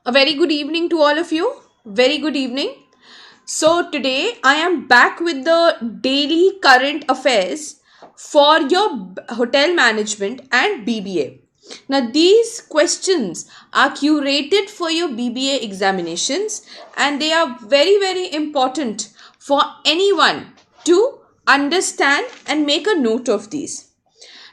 A very good evening to all of you. Very good evening. So, today I am back with the daily current affairs for your hotel management and BBA. Now, these questions are curated for your BBA examinations and they are very important for anyone to understand and make a note of these.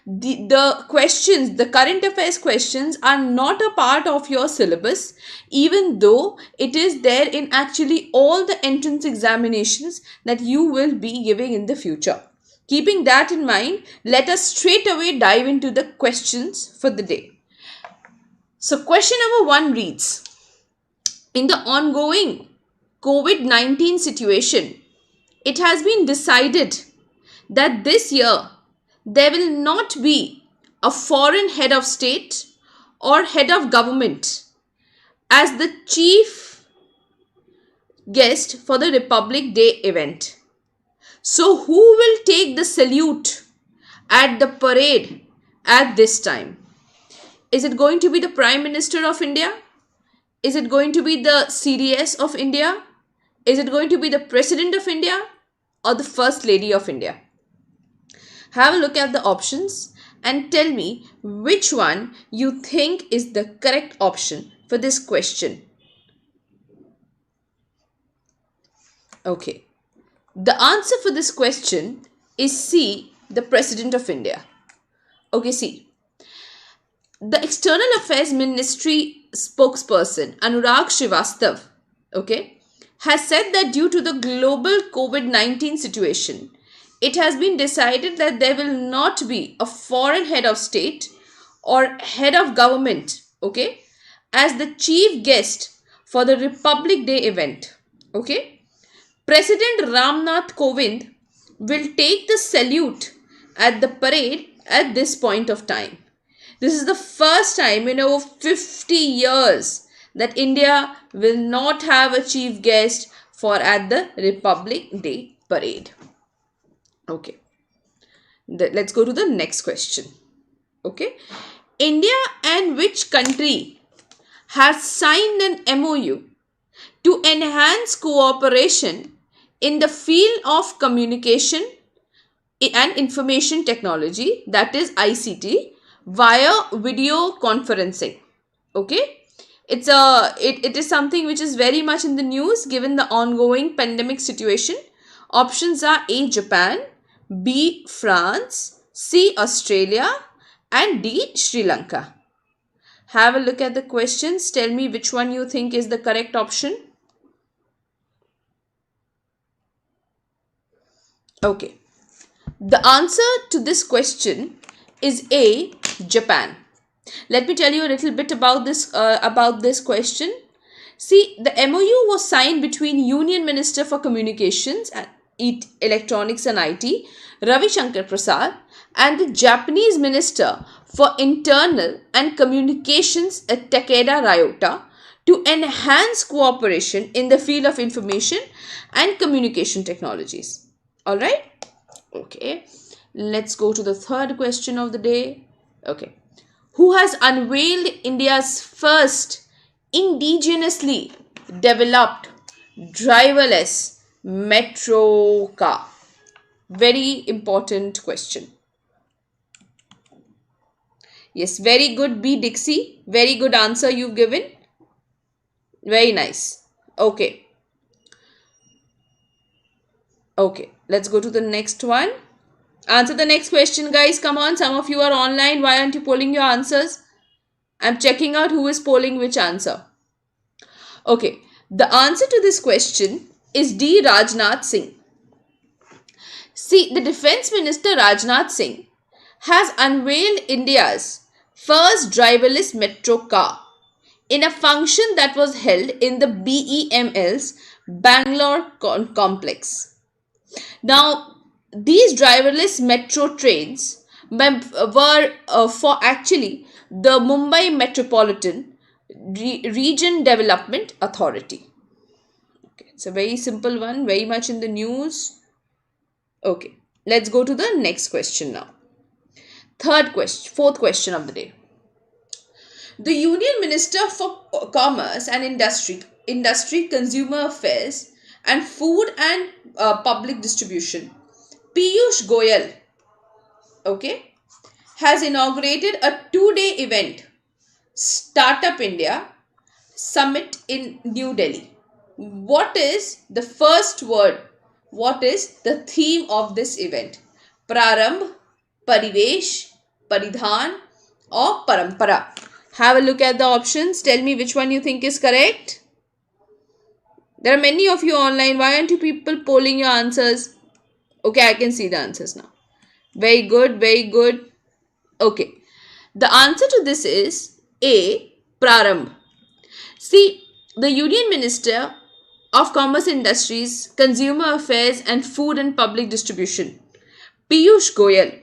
The questions, the current affairs questions are not a part of your syllabus, even though it is there in actually all the entrance examinations that you will be giving in the future. Keeping that in mind, let us straight away dive into the questions for the day. So, question number 1 reads: in the ongoing COVID-19 situation, it has been decided that this year there will not be a foreign head of state or head of government as the chief guest for the Republic Day event. So, who will take the salute at the parade at this time? Is it going to be the Prime Minister of India? Is it going to be the CDS of India? Is it going to be the President of India or the First Lady of India? Have a look at the options and tell me which one you think is the correct option for this question. Okay. The answer for this question is C, the President of India. Okay, see. The External Affairs Ministry spokesperson Anurag Srivastav, has said that due to the global COVID-19 situation, it has been decided that there will not be a foreign head of state or head of government, as the chief guest for the Republic Day event, President Ramnath Kovind will take the salute at the parade at this point of time. This is the first time in over 50 years that India will not have a chief guest for at the Republic Day parade. Okay. Let's go to the next question. India and which country has signed an MOU to enhance cooperation in the field of communication and information technology, that is ICT, via video conferencing? It is something which is very much in the news given the ongoing pandemic situation. Options are A, Japan, B, France, C, Australia, and D, Sri Lanka. Have a look at the questions. Tell me which one you think is the correct option. Okay. The answer to this question is A, Japan. Let me tell you a little bit about this question. See, the MOU was signed between Union Minister for Communications and Electronics and IT, Ravi Shankar Prasad, and the Japanese Minister for Internal and Communications, Takeda Ryota, to enhance cooperation in the field of information and communication technologies. Alright? Okay. Let's go to the third question of the day. Okay. Who has unveiled India's first indigenously developed driverless metro car? Very important question. Yes, very good, B. Dixie. Very good answer you've given. Very nice. Okay. Okay, let's go to the next one. Answer the next question, guys. Come on, some of you are online. Why aren't you polling your answers? I'm checking out who is polling which answer. Okay, the answer to this question is D, Rajnath Singh. See, the Defence Minister Rajnath Singh has unveiled India's first driverless metro car in a function that was held in the BEML's Bangalore complex. Now, these driverless metro trains were for actually the Mumbai Metropolitan Region Development Authority. Okay, it's a very simple one, very much in the news. Okay, let's go to the next question now. Fourth question of the day. The Union Minister for Commerce and Industry, Consumer Affairs, and Food and Public Distribution, Piyush Goyal, okay, has inaugurated a 2-day event, Startup India Summit in New Delhi. What is the first word? What is the theme of this event? Prarambh, Parivesh, Paridhan, or Parampara? Have a look at the options. Tell me which one you think is correct. There are many of you online. Why aren't you people polling your answers? Okay, I can see the answers now. Very good, very good. Okay. The answer to this is A. Prarambh. See, the Union Minister of Commerce Industries, Consumer Affairs and Food and Public Distribution, Piyush Goyal,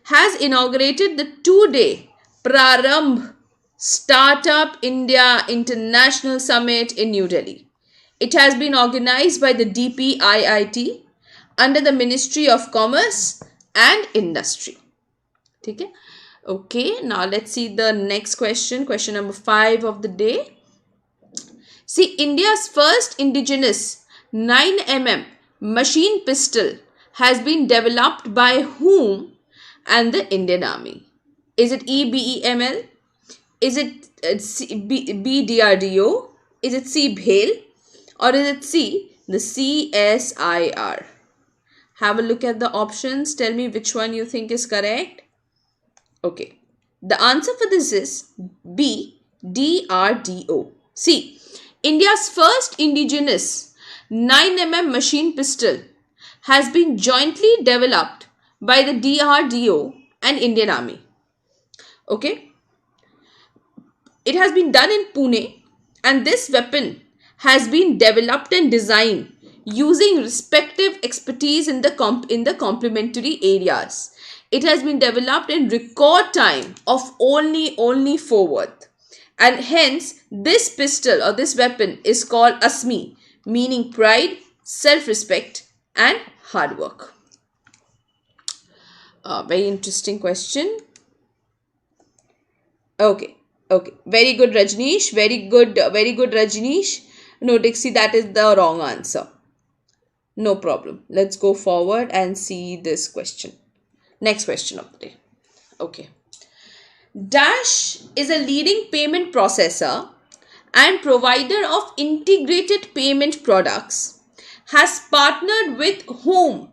has inaugurated the 2-day Prarambh Startup India International Summit in New Delhi. It has been organized by the DPIIT under the Ministry of Commerce and Industry. Okay? Okay, now let's see the next question. Question number 5 of the day. See, India's first indigenous 9mm machine pistol has been developed by whom and the Indian Army? Is it E BEML? Is it B DRDO? Is it C BHEL? Or is it C the CSIR? Have a look at the options. Tell me which one you think is correct. Okay. The answer for this is B DRDO. See, India's first indigenous 9mm machine pistol has been jointly developed by the DRDO and Indian Army. Okay. It has been done in Pune, and this weapon has been developed and designed using respective expertise in the complementary areas. It has been developed in record time of only 4 worth. And hence, this pistol or this weapon is called ASMI, meaning pride, self-respect and hard work. Very interesting question. Okay. Very good, Rajneesh. Very good, Rajneesh. No, Dixie, that is the wrong answer. No problem. Let's go forward and see this question. Next question of the day. Okay. Dash is a leading payment processor and provider of integrated payment products, has partnered with whom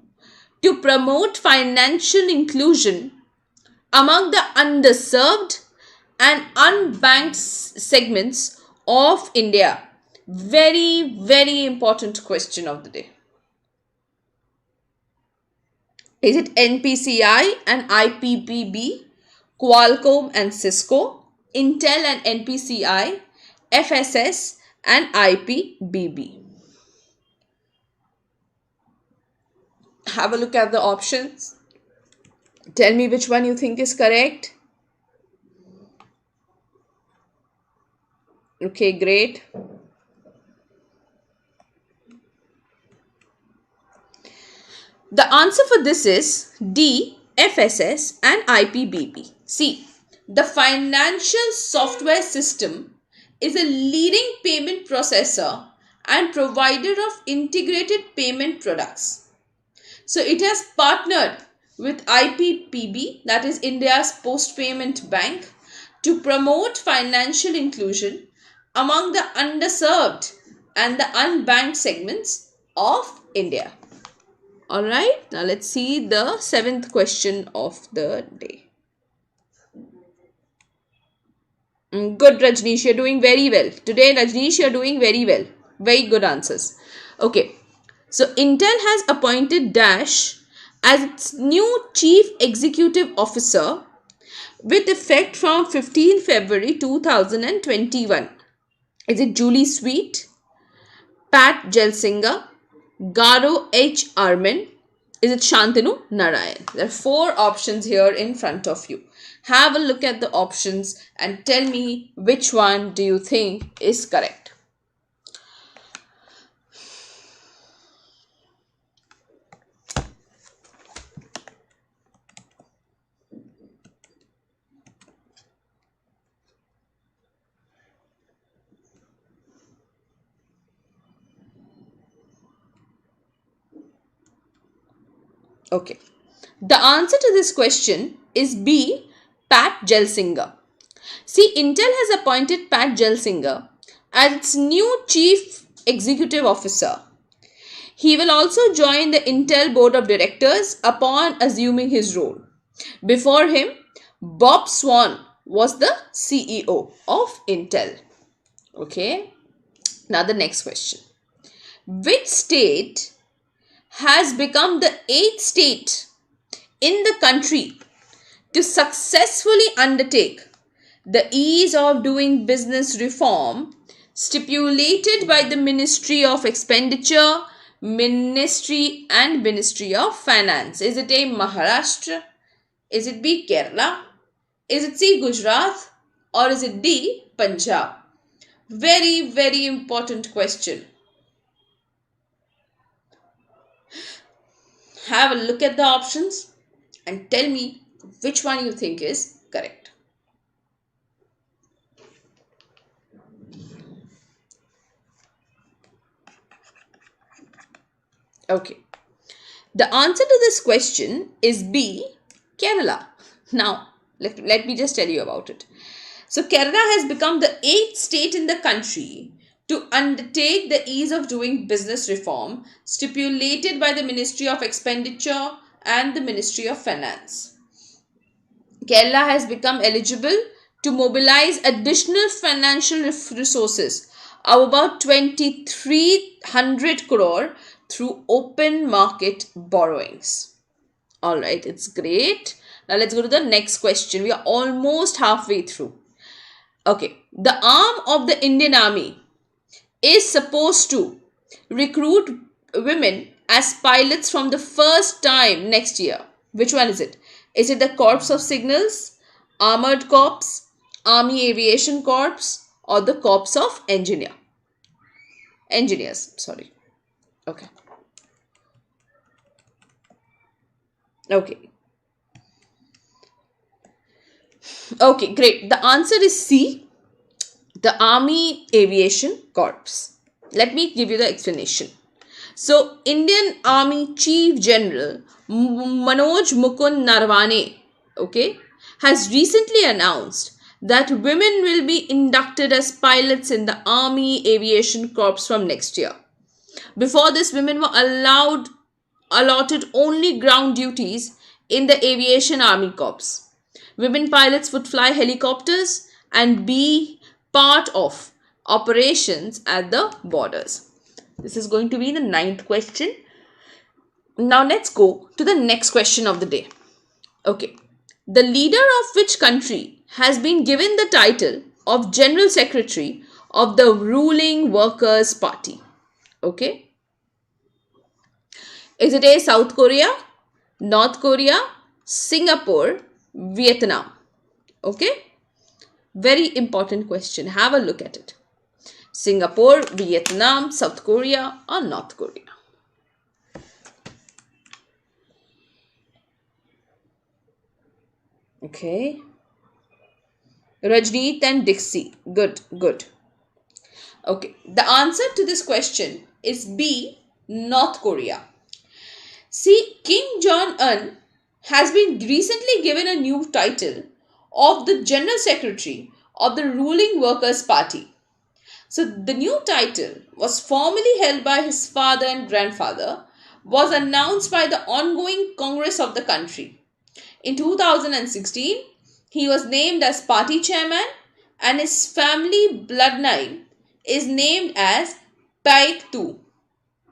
to promote financial inclusion among the underserved and unbanked segments of India. Very, very important question of the day. Is it NPCI and IPPB, Qualcomm and Cisco, Intel and NPCI, FSS and IPBB? Have a look at the options. Tell me which one you think is correct. Okay, great. The answer for this is D, FSS and IPBB. See, the financial software system is a leading payment processor and provider of integrated payment products. So it has partnered with IPPB, that is India's Post Payment Bank, to promote financial inclusion among the underserved and the unbanked segments of India. Alright, now let's see the 7th question of the day. Good, Rajneesh, you're doing very well. Today, Rajneesh, you're doing very well. Very good answers. Okay, so Intel has appointed Dash as its new Chief Executive Officer with effect from 15 February 2021. Is it Julie Sweet, Pat Gelsinger, Garo H. Armament? Is it Shantanu Narayan? There are 4 options here in front of you. Have a look at the options and tell me which one do you think is correct. Okay. The answer to this question is B. Pat Gelsinger. See, Intel has appointed Pat Gelsinger as its new Chief Executive Officer. He will also join the Intel Board of Directors upon assuming his role. Before him, Bob Swan was the CEO of Intel. Okay. Now the next question. Which state has become the 8th state in the country to successfully undertake the ease of doing business reform stipulated by the Ministry of Expenditure, Ministry and Ministry of Finance? Is it A. Maharashtra? Is it B. Kerala? Is it C. Gujarat? Or is it D. Punjab? Very, very important question. Have a look at the options and tell me which one you think is correct. Okay. The answer to this question is B. Kerala. Now, let me just tell you about it. So, Kerala has become the 8th state in the country to undertake the ease of doing business reform stipulated by the Ministry of Expenditure and the Ministry of Finance. Kerala has become eligible to mobilize additional financial resources of about 2,300 crore through open market borrowings. Alright, it's great. Now let's go to the next question. We are almost halfway through. Okay, the arm of the Indian Army is supposed to recruit women as pilots from the first time next year. Which one is it? Is it the Corps of Signals, Armored Corps, Army Aviation Corps, or the Corps of Engineers? Sorry. Okay. Okay. Okay, great. The answer is C, the Army Aviation Corps. Let me give you the explanation. So, Indian Army Chief General Manoj Mukund Narwane, okay, has recently announced that women will be inducted as pilots in the Army Aviation Corps from next year. Before this, women were allotted only ground duties in the Aviation Army Corps. Women pilots would fly helicopters and be part of operations at the borders. This is going to be the 9th question. Now let's go to the next question of the day. Okay. The leader of which country has been given the title of General Secretary of the ruling Workers' Party? Okay. Is it A. South Korea, North Korea, Singapore, Vietnam? Okay. Very important question. Have a look at it. Singapore, Vietnam, South Korea, or North Korea? Okay. Rajneet and Dixie. Good, good. Okay. The answer to this question is B. North Korea. See, Kim Jong-un has been recently given a new title of the General Secretary of the ruling Workers' Party. So, the new title was formerly held by his father and grandfather, was announced by the ongoing Congress of the country. In 2016, he was named as party chairman and his family bloodline is named as Paik 2,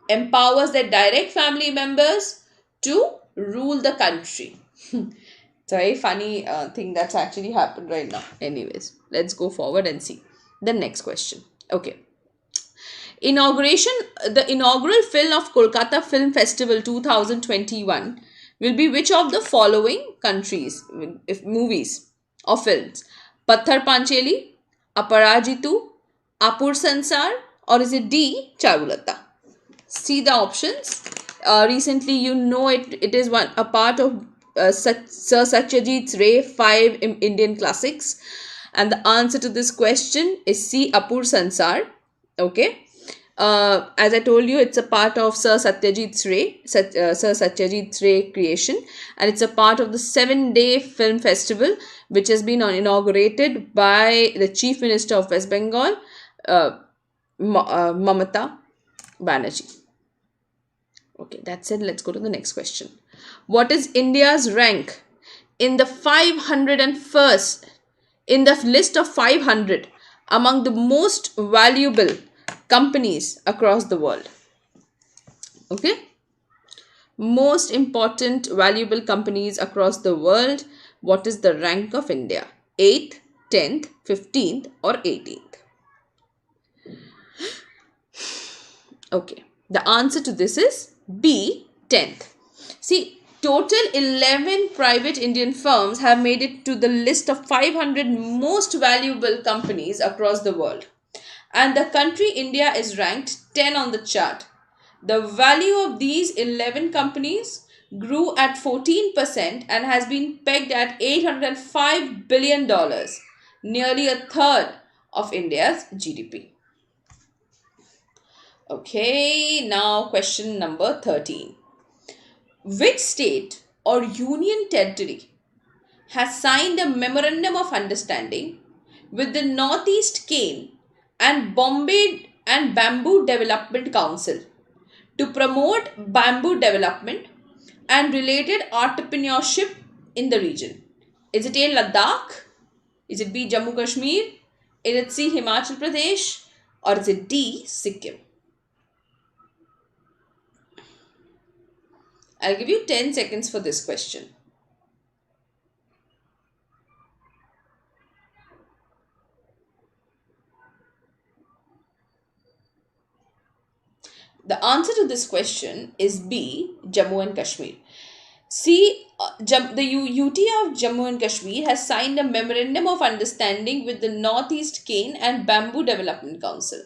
empowers their direct family members to rule the country. It's a very funny thing that's actually happened right now. Anyways, let's go forward and see the next question. Okay. The inaugural film of Kolkata Film Festival 2021 will be which of the following countries, movies or films? Patthar Panchali, Aparajito, Apur Sansar, or is it D. Charulata? See the options. Recently, it is a part of Sir Satyajit Ray 5 Indian classics, and the answer to this question is C. Apur Sansar. Okay. As I told you, it's a part of Sir Satyajit Ray creation, and it's a part of the 7-day film festival, which has been inaugurated by the Chief Minister of West Bengal, uh, Mamata Banerjee. Okay, that's it. Let's go to the next question. What is India's rank in the 501st in the list of 500 among the most valuable companies across the world? Okay, most important valuable companies across the world. What is the rank of India? 8th, 10th, 15th, or 18th? Okay, the answer to this is B, 10th. See, total 11 private Indian firms have made it to the list of 500 most valuable companies across the world. And the country India is ranked 10 on the chart. The value of these 11 companies grew at 14% and has been pegged at $805 billion, nearly a third of India's GDP. Okay, now question number 13. Which state or union territory has signed a Memorandum of Understanding with the Northeast Cane and Bombay and Bamboo Development Council to promote bamboo development and related entrepreneurship in the region? Is it A, Ladakh? Is it B, Jammu Kashmir? Is it C, Himachal Pradesh? Or is it D, Sikkim? I'll give you 10 seconds for this question. The answer to this question is B, Jammu and Kashmir. See, the UT of Jammu and Kashmir has signed a Memorandum of Understanding with the Northeast Cane and Bamboo Development Council.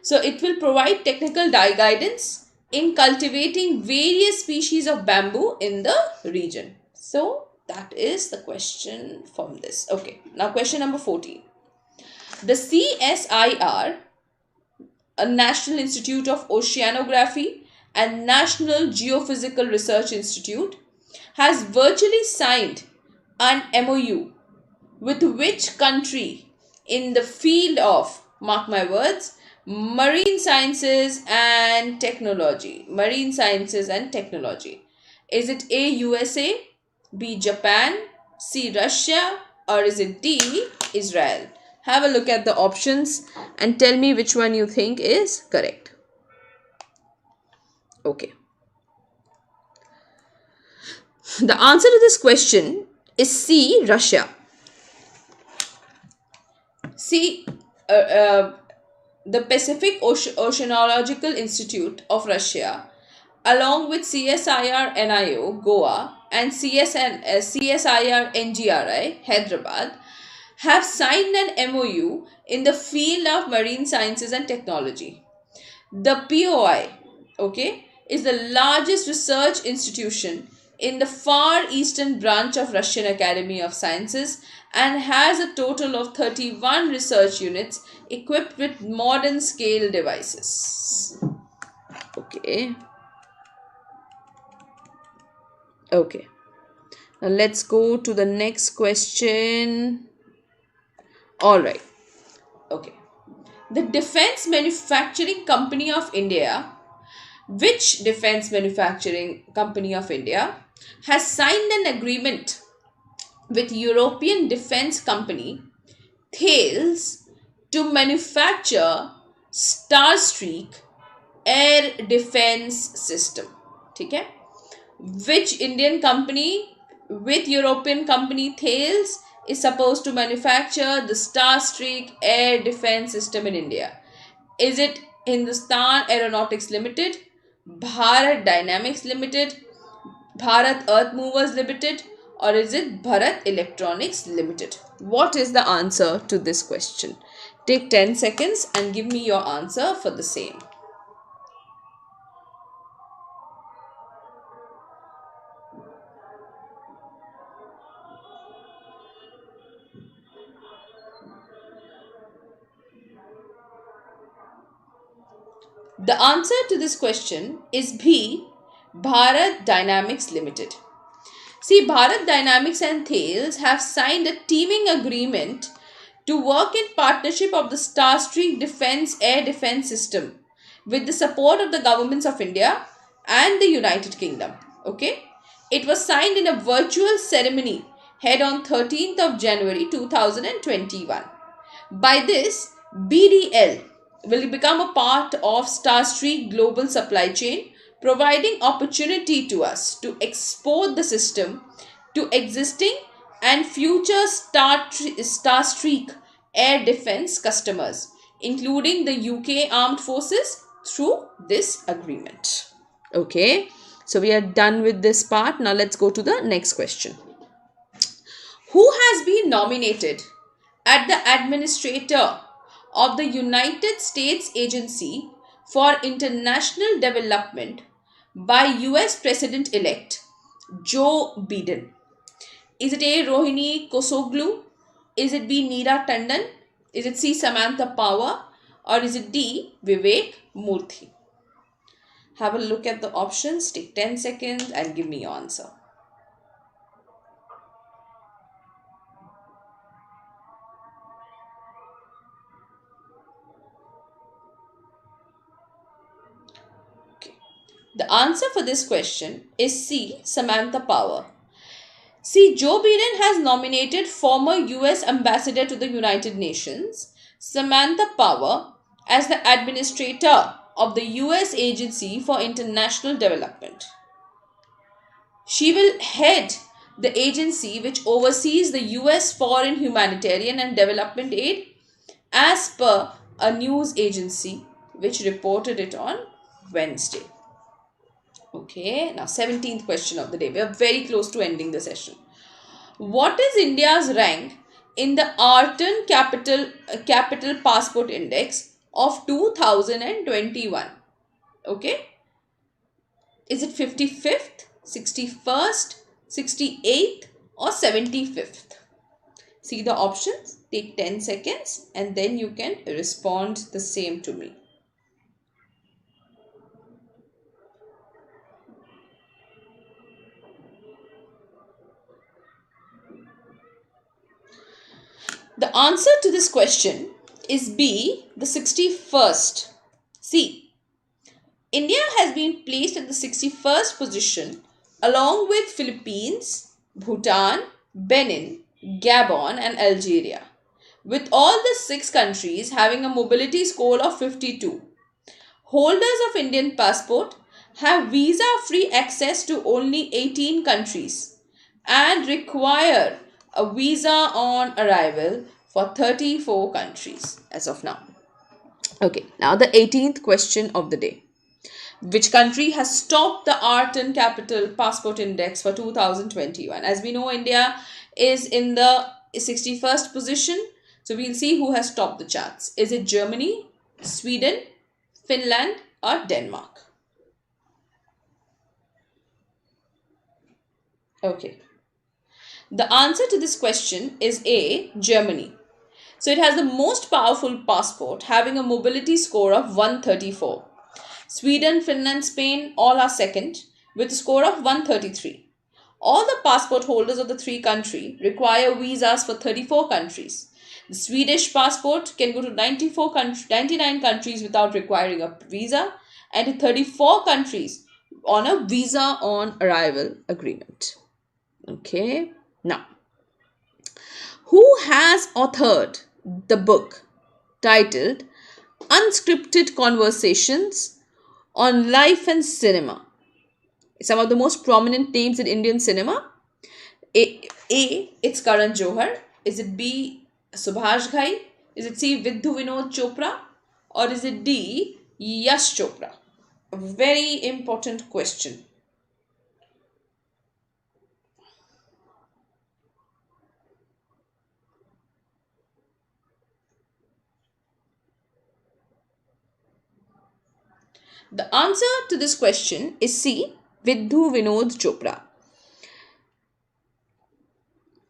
So it will provide technical guidance in cultivating various species of bamboo in the region. So that is the question from this. Okay, now question number 14. The CSIR, a National Institute of Oceanography and National Geophysical Research Institute, has virtually signed an MOU with which country in the field of, mark my words, marine sciences and technology? Marine sciences and technology. Is it A, USA, B, Japan, C, Russia, or is it D, Israel? Have a look at the options and tell me which one you think is correct. Okay. The answer to this question is C, Russia. See, the Pacific Oceanological Institute of Russia, along with CSIR NIO, Goa, and CSIR NGRI, Hyderabad, have signed an MOU in the field of marine sciences and technology. The POI, okay, is the largest research institution in the far eastern branch of Russian Academy of Sciences and has a total of 31 research units equipped with modern scale devices. Okay. Okay. Now let's go to the next question. All right. Okay. The Defence Manufacturing Company of India, which Defence Manufacturing Company of India has signed an agreement with European defence company Thales to manufacture STARStreak Air Defence System. Okay? Which Indian company with European company Thales is supposed to manufacture the STARStreak Air Defence System in India? Is it Hindustan Aeronautics Limited, Bharat Dynamics Limited, Bharat Earthmovers Limited, or is it Bharat Electronics Limited? What is the answer to this question? Take 10 seconds and give me your answer for the same. The answer to this question is B. Bharat Dynamics Limited. See, Bharat Dynamics and Thales have signed a teaming agreement to work in partnership of the STARStreak Air Defence System with the support of the governments of India and the United Kingdom. Okay, it was signed in a virtual ceremony held on 13th of January 2021. By this, BDL will become a part of STARStreak global supply chain, providing opportunity to us to export the system to existing and future STARStreak air defense customers, including the UK Armed Forces, through this agreement. Okay, so we are done with this part. Now let's go to the next question. Who has been nominated as the administrator of the United States Agency for International Development by US President-elect Joe Biden? Is it A. Rohini Kosoglu? Is it B. Neera Tandon? Is it C. Samantha Power? Or is it D. Vivek Murthy? Have a look at the options, take 10 seconds and give me your answer. Okay. The answer for this question is C. Samantha Power. See, Joe Biden has nominated former US Ambassador to the United Nations, Samantha Power, as the administrator of the US Agency for International Development. She will head the agency which oversees the US foreign humanitarian and development aid, as per a news agency which reported it on Wednesday. Okay, now 17th question of the day. We are very close to ending the session. What is India's rank in the ARDE Capital Passport Index of 2021? Okay, is it 55th, 61st, 68th or 75th? See the options, take 10 seconds and then you can respond the same to me. The answer to this question is B, the 61st. See, India has been placed at the 61st position along with Philippines, Bhutan, Benin, Gabon and Algeria, with all the 6 countries having a mobility score of 52. Holders of Indian passport have visa-free access to only 18 countries and require a visa on arrival for 34 countries as of now. Okay, now the 18th question of the day. Which country has topped the ARDE Capital Passport Index for 2021? As we know, India is in the 61st position. So we'll see who has topped the charts. Is it Germany, Sweden, Finland or Denmark? Okay. The answer to this question is A, Germany. So it has the most powerful passport, having a mobility score of 134. Sweden, Finland, Spain all are second with a score of 133. All the passport holders of the 3 countries require visas for 34 countries. The Swedish passport can go to 99 countries without requiring a visa, and to 34 countries on a visa on arrival agreement. Okay. Now, who has authored the book titled Unscripted Conversations on Life and Cinema? Some of the most prominent names in Indian cinema. A. It's Karan Johar. Is it B. Subhash Ghai? Is it C. Vidhu Vinod Chopra? Or is it D. Yash Chopra? A very important question. The answer to this question is C. Vidhu Vinod Chopra.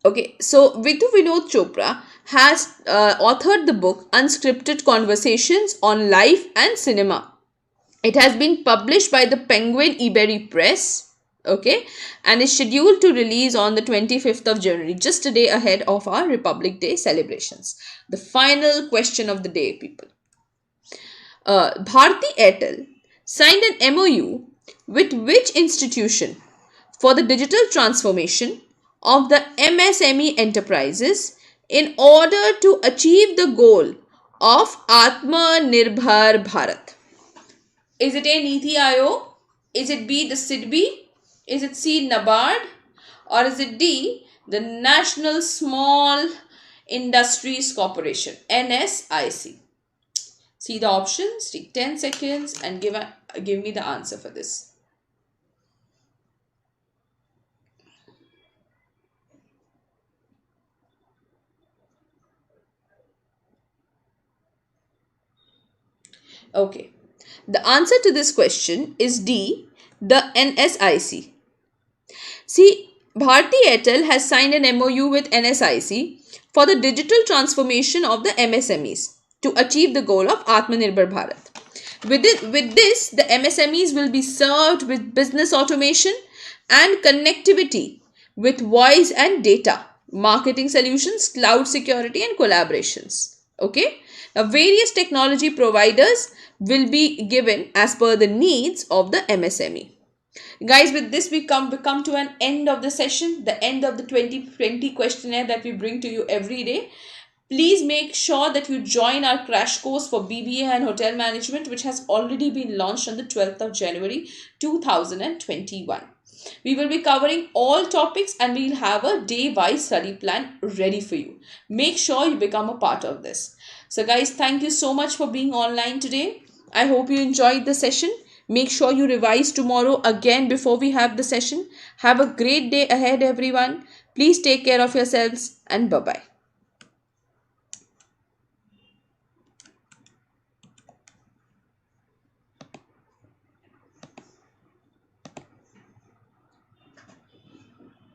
Okay, so Vidhu Vinod Chopra has authored the book Unscripted Conversations on Life and Cinema. It has been published by the Penguin Ibery Press, okay, and is scheduled to release on the 25th of January, just a day ahead of our Republic Day celebrations. The final question of the day, people. Bharti Airtel signed an MOU with which institution for the digital transformation of the MSME enterprises in order to achieve the goal of Atmanirbhar Bharat? Is it A, Niti Aayog? Is it B, the SIDBI? Is it C, NABARD? Or is it D, the National Small Industries Corporation, NSIC? See the options, take 10 seconds and give me the answer for this. Okay. The answer to this question is D, the NSIC. See, Bharti Airtel has signed an MOU with NSIC for the digital transformation of the MSMEs to achieve the goal of Atmanirbhar Bharat. With this, the MSMEs will be served with business automation and connectivity with voice and data, marketing solutions, cloud security and collaborations. Okay. Now, various technology providers will be given as per the needs of the MSME. Guys, with this we come to an end of the session, the end of the 2020 questionnaire that we bring to you every day. Please make sure that you join our crash course for BBA and Hotel Management, which has already been launched on the 12th of January 2021. We will be covering all topics and we'll have a day-wise study plan ready for you. Make sure you become a part of this. So guys, thank you so much for being online today. I hope you enjoyed the session. Make sure you revise tomorrow again before we have the session. Have a great day ahead, everyone. Please take care of yourselves and bye-bye.